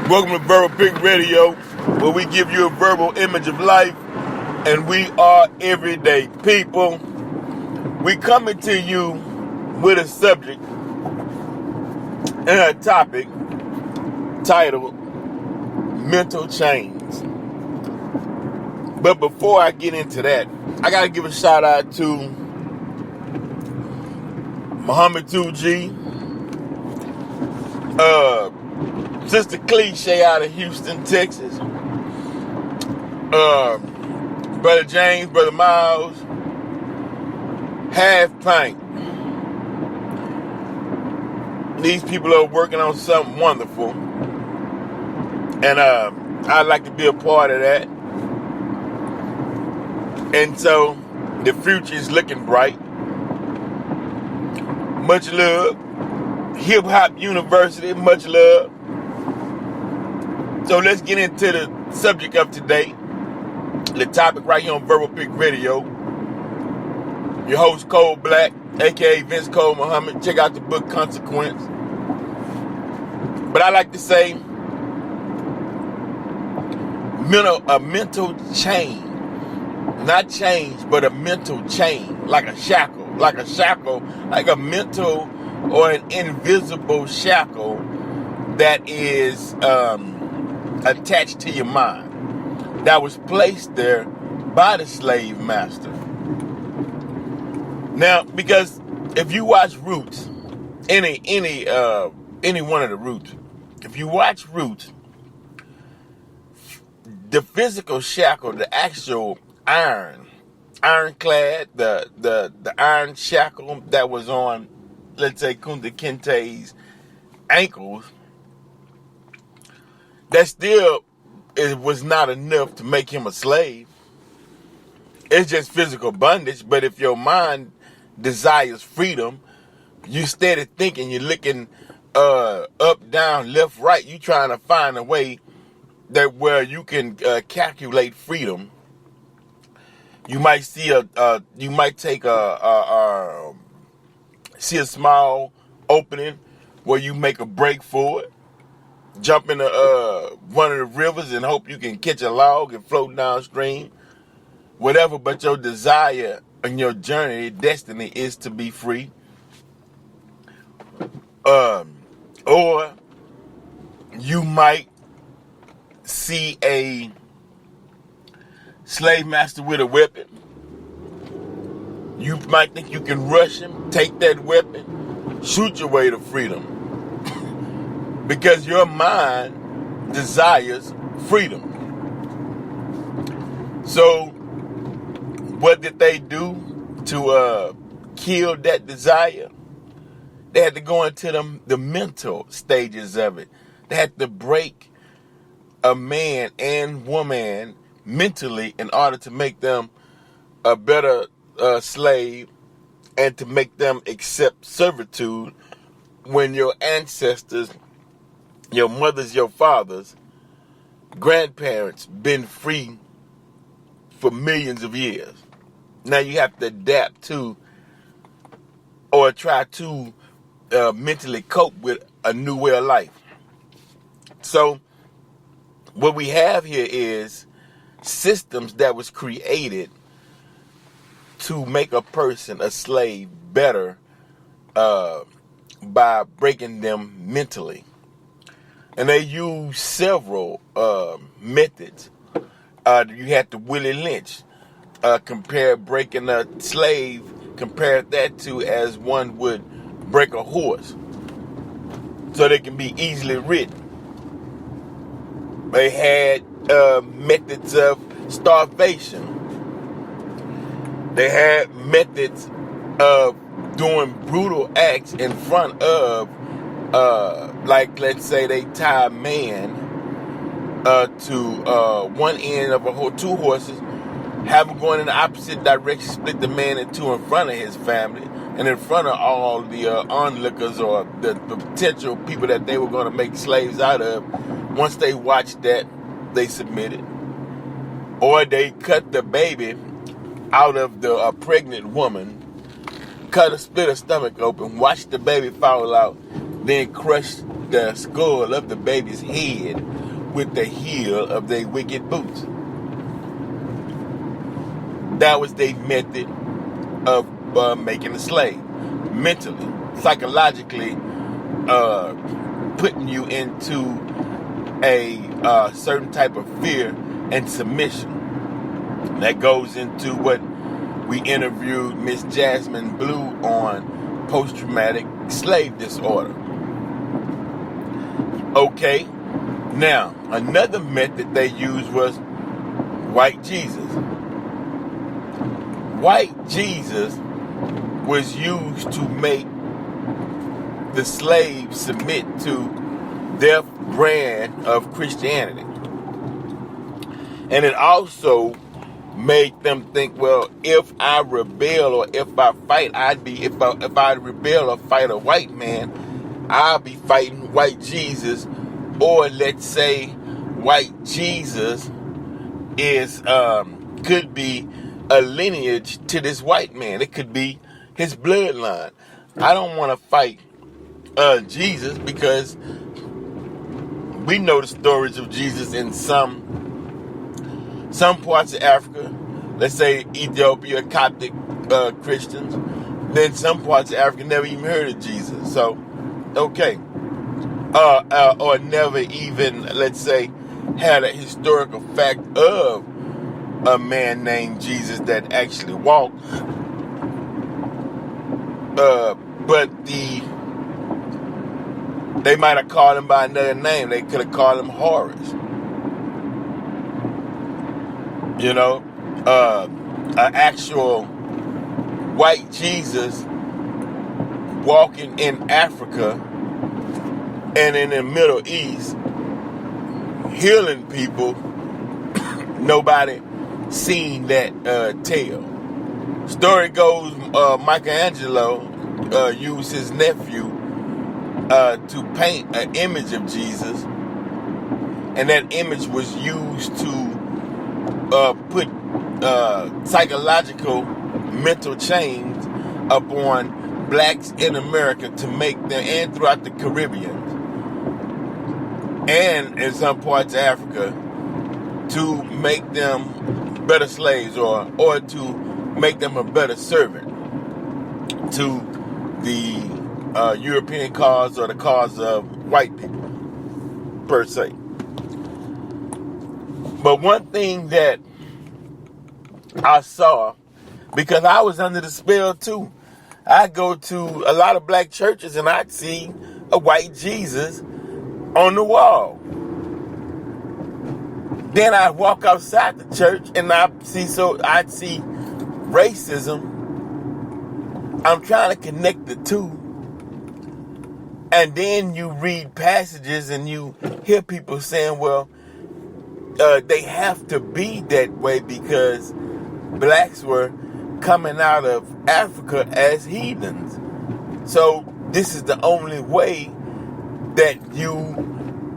Welcome to Verbal Pig Radio, where we give you a verbal image of life, and we are everyday people. We coming to you with a subject and a topic titled mental chains. But before I get into that, I gotta give a shout out to Muhammad 2G, Sister Cliche out of Houston, Texas, Brother James, Brother Miles, Half Pint. These people are working on something wonderful, and I'd like to be a part of that. And so the future is looking bright. Much love. Hip Hop University, much love. So let's get into the subject of today. The topic right here on Verbal Pig Radio. Your host, Cole Black, aka Vince Cole Muhammad. Check out the book Consequence. But I like to say, a mental chain. Not change, but a mental chain. Like a shackle. Like a mental or an invisible shackle that is attached to your mind, that was placed there by the slave master. Now, because if you watch Roots, any one of the Roots, if you watch Roots, the physical shackle, the actual ironclad, the iron shackle that was on, let's say, Kunta Kinte's ankles, that still was not enough to make him a slave. It's just physical bondage. But if your mind desires freedom, you steady thinking, you're looking up, down, left, right. You trying to find a way that where you can calculate freedom. You might see see a small opening where you make a break for it. Jump into one of the rivers and hope you can catch a log and float downstream. Whatever, but your desire and your journey, destiny is to be free. Or you might see a slave master with a weapon. You might think you can rush him, take that weapon, shoot your way to freedom. Because your mind desires freedom. So, what did they do to kill that desire? They had to go into the mental stages of it. They had to break a man and woman mentally in order to make them a better slave and to make them accept servitude when your ancestors, your mothers, your fathers, grandparents been free for millions of years. Now you have to adapt to or try to mentally cope with a new way of life. So what we have here is systems that was created to make a person, a slave, better by breaking them mentally. And they use several methods. You had to Willie Lynch. Compare breaking a slave, compare that to as one would break a horse. So they can be easily ridden. They had methods of starvation. They had methods of doing brutal acts in front of, like, let's say they tie a man to one end of two horses, have him going in the opposite direction, split the man in two in front of his family, and in front of all the onlookers or the potential people that they were going to make slaves out of. Once they watched that, they submitted. Or they cut the baby out of the pregnant woman, split her stomach open, watch the baby fall out, then crush the skull of the baby's head with the heel of their wicked boots. That was their method of making a slave. Mentally, psychologically, putting you into a certain type of fear and submission. That goes into what we interviewed Miss Jasmine Blue on post-traumatic slave disorder. Okay, now another method they used was white Jesus. White Jesus was used to make the slaves submit to their brand of Christianity. And it also made them think, well, if I rebel or if I fight, if I rebel or fight a white man, I'll be fighting white Jesus. Or let's say white Jesus is could be a lineage to this white man. It could be his bloodline. I don't want to fight Jesus because we know the stories of Jesus in some parts of Africa. Let's say Ethiopia, Coptic Christians. Then some parts of Africa never even heard of Jesus. So, okay. Or never even, let's say, had a historical fact of a man named Jesus that actually walked. But they might have called him by another name. They could have called him Horus. You know, an actual white Jesus walking in Africa and in the Middle East, healing people. Nobody seen that tale. Story goes, Michelangelo used his nephew to paint an image of Jesus, and that image was used to put psychological mental chains upon blacks in America to make them, and throughout the Caribbean and in some parts of Africa, to make them better slaves or to make them a better servant to the European cause or the cause of white people per se. But one thing that I saw, because I was under the spell too, I go to a lot of black churches and I'd see a white Jesus on the wall. Then I'd walk outside the church and I'd see racism. I'm trying to connect the two. And then you read passages and you hear people saying, well, they have to be that way because blacks were coming out of Africa as heathens. So this is the only way that you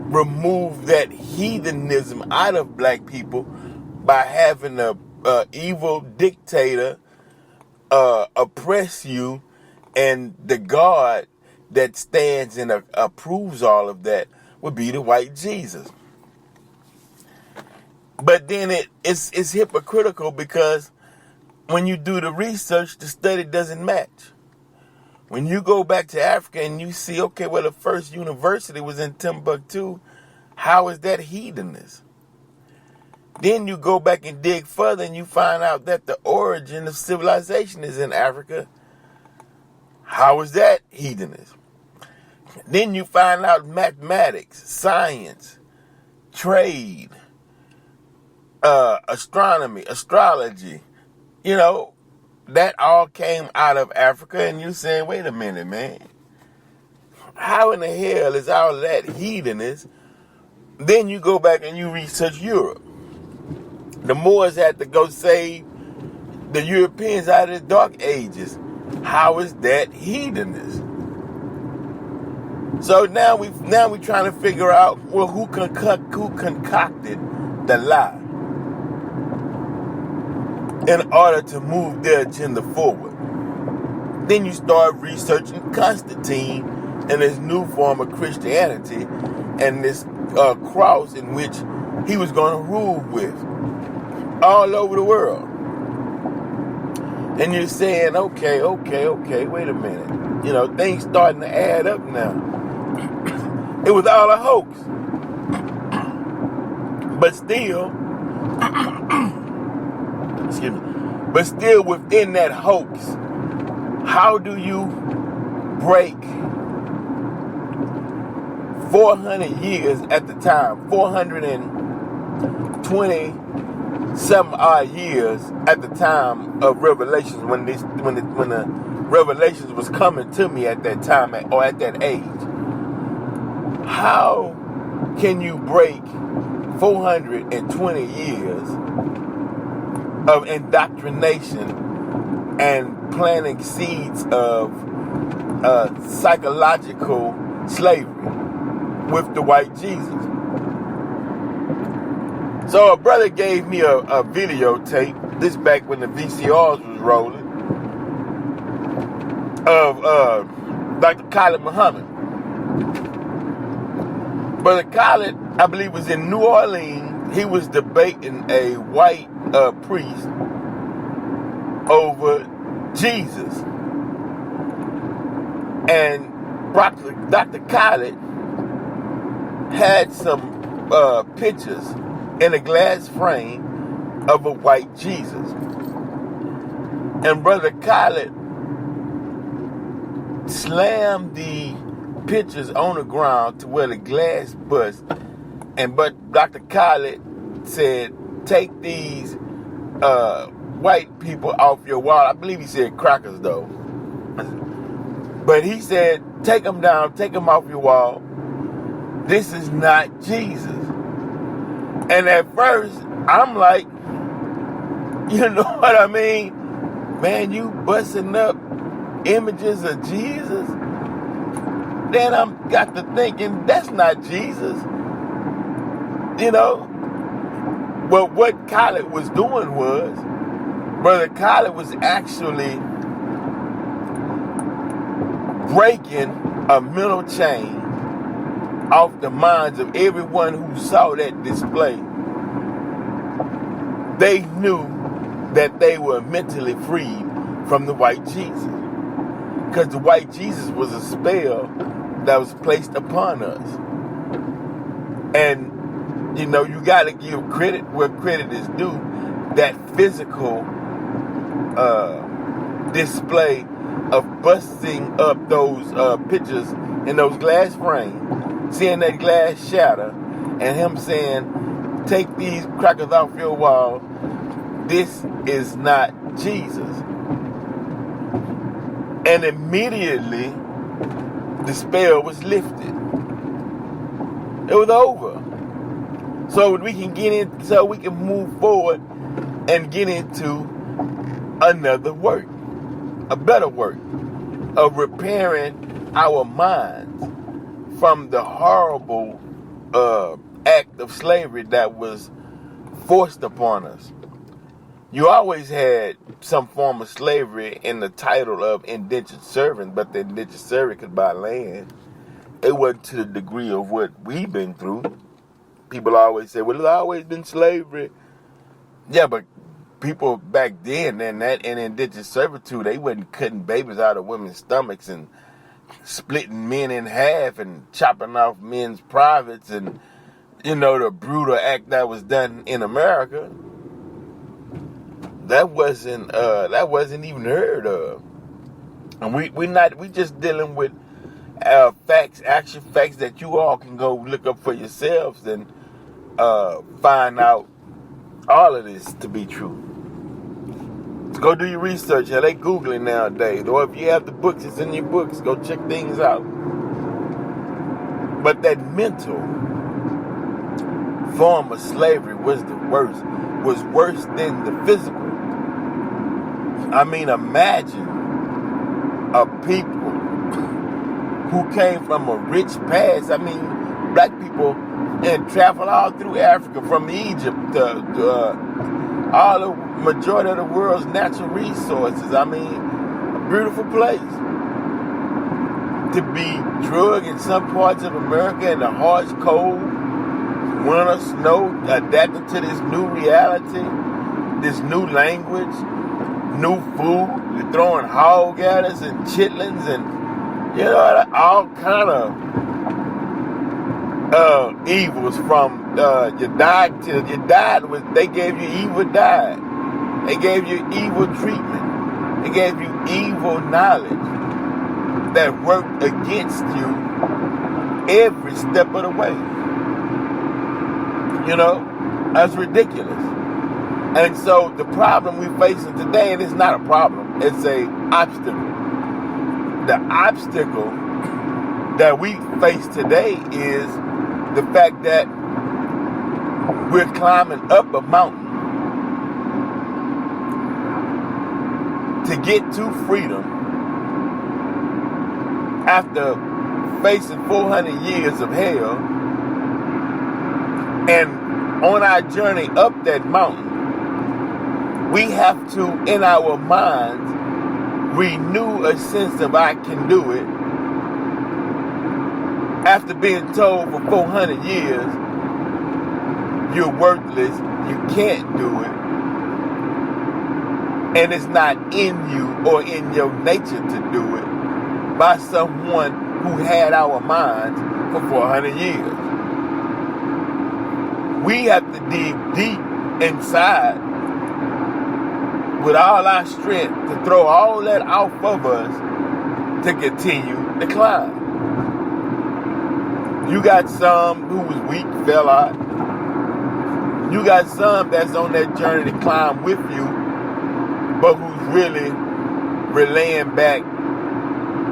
remove that heathenism out of black people, by having a evil dictator oppress you, and the God that stands and approves all of that would be the white Jesus. But then it's hypocritical, because when you do the research, the study doesn't match. When you go back to Africa and you see, okay, well, the first university was in Timbuktu, how is that heathenist? Then you go back and dig further and you find out that the origin of civilization is in Africa. How is that heathenist? Then you find out mathematics, science, trade, astronomy, astrology, that all came out of Africa, and you saying, wait a minute, man. How in the hell is all that heathenist? Then you go back and you research Europe. The Moors had to go save the Europeans out of the Dark Ages. How is that heathenist? So now we trying to figure out, well, who concocted the lie in order to move their agenda forward. Then you start researching Constantine and this new form of Christianity and this cross in which he was going to rule with all over the world. And you're saying, okay, wait a minute. You know, things starting to add up now. It was all a hoax. But still, excuse me, but still within that hoax, how do you break 400 years at the time, 420 some odd years at the time of Revelations, when the Revelations was coming to me at that time, or at that age? How can you break 420 years of indoctrination and planting seeds of psychological slavery with the white Jesus? So a brother gave me a videotape, this back when the VCRs was rolling, of Dr. Khalid Muhammad. Brother Khalid, I believe, was in New Orleans. He was debating a white priest over Jesus. And Dr. Khalid had some pictures in a glass frame of a white Jesus. And Brother Khalid slammed the pictures on the ground to where the glass bust. But Dr. Khalid said, take these white people off your wall. I believe he said crackers though. But he said, take them down, take them off your wall. This is not Jesus. And at first, I'm like, you know what I mean? Man, you busting up images of Jesus? Then I'm got to thinking, that's not Jesus. You know? But what Khalid was doing was, Brother Khalid was actually breaking a mental chain off the minds of everyone who saw that display. They knew that they were mentally freed from the white Jesus. Because the white Jesus was a spell that was placed upon us. And, you know, you got to give credit where credit is due. That physical display of busting up those pictures in those glass frames, seeing that glass shatter, and him saying, take these crackers off your wall, this is not Jesus. And immediately, the spell was lifted. It was over. So we can move forward and get into another work, a better work of repairing our minds from the horrible act of slavery that was forced upon us. You always had some form of slavery in the title of indentured servant, but the indentured servant could buy land. It wasn't to the degree of what we've been through. People always say, well, it's always been slavery. Yeah, but people back then, in indentured servitude, they wasn't cutting babies out of women's stomachs and splitting men in half and chopping off men's privates and, you know, the brutal act that was done in America. That wasn't even heard of. And we just dealing with facts, actual facts that you all can go look up for yourselves and find out all of this to be true. So go do your research. They Googling nowadays. Or if you have the books, it's in your books. Go check things out. But that mental form of slavery was worse than the physical. I mean, imagine a people who came from a rich past. I mean, black people and traveled all through Africa, from Egypt to all the majority of the world's natural resources. I mean, a beautiful place to be drug in some parts of America in the harsh cold, winter, snow, adapting to this new reality, this new language, new food. You're throwing hog at us and chitlins and, all kind of evils from your diet till your diet was, they gave you evil diet. They gave you evil treatment. They gave you evil knowledge that worked against you every step of the way. That's ridiculous. And so the problem we're facing today, and it's not a problem, it's a obstacle. The obstacle that we face today is the fact that we're climbing up a mountain to get to freedom after facing 400 years of hell. And on our journey up that mountain, we have to, in our minds, renew a sense of I can do it. After being told for 400 years, you're worthless, you can't do it, and it's not in you or in your nature to do it by someone who had our minds for 400 years. We have to dig deep inside with all our strength to throw all that off of us to continue the climb. You got some who was weak, fell out. You got some that's on that journey to climb with you, but who's really relaying back,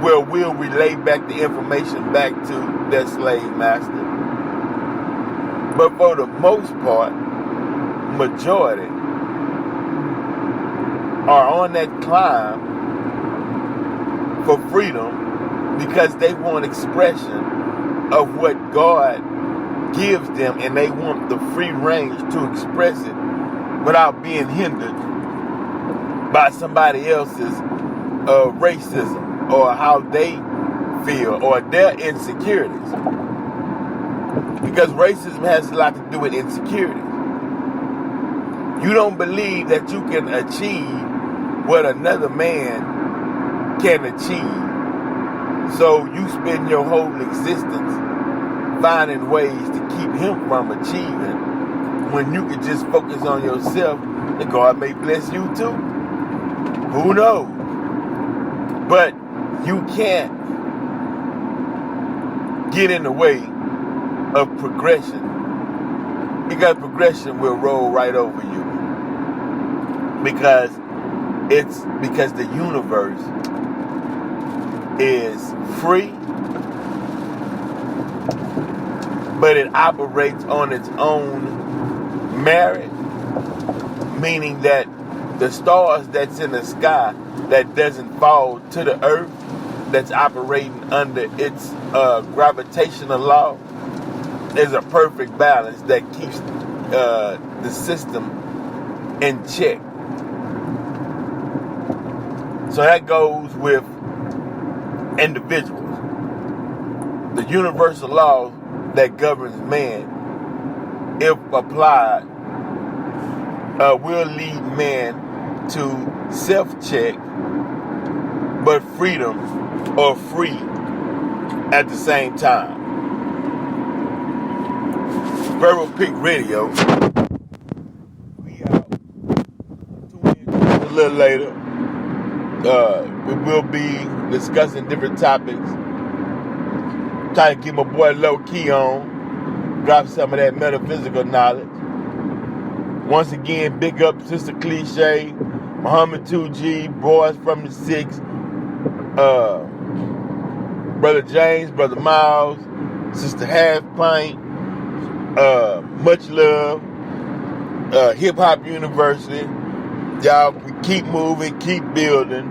will relay back the information back to their slave master. But for the most part, majority are on that climb for freedom because they want expression of what God gives them, and they want the free range to express it without being hindered by somebody else's racism or how they feel or their insecurities. Because racism has a lot to do with insecurity. You don't believe that you can achieve what another man can achieve. So you spend your whole existence finding ways to keep him from achieving when you could just focus on yourself and God may bless you too. Who knows? But you can't get in the way of progression, because progression will roll right over you, because the universe is free, but it operates on its own merit, meaning that the stars that's in the sky that doesn't fall to the earth, that's operating under its gravitational law, is a perfect balance that keeps the system in check. So that goes with individuals. The universal law that governs man, if applied, will lead man to self-check, but freedom or free at the same time. Verbal Pick Radio. We out. Tune in a little later. We will be discussing different topics. Trying to keep my boy low key on. Drop some of that metaphysical knowledge. Once again, big up Sister Cliche, Muhammad 2G, Boys from the 6, Brother James, Brother Miles, Sister Half Pint, much love, Hip Hop University. Y'all, we keep moving, keep building.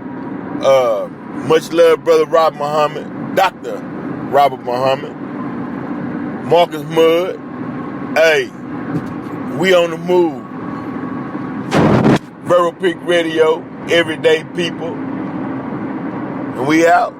Much love, Brother Robert Muhammad, Dr. Robert Muhammad, Marcus Mudd. Hey, we on the move. Verbal Pick Radio, everyday people. And we out.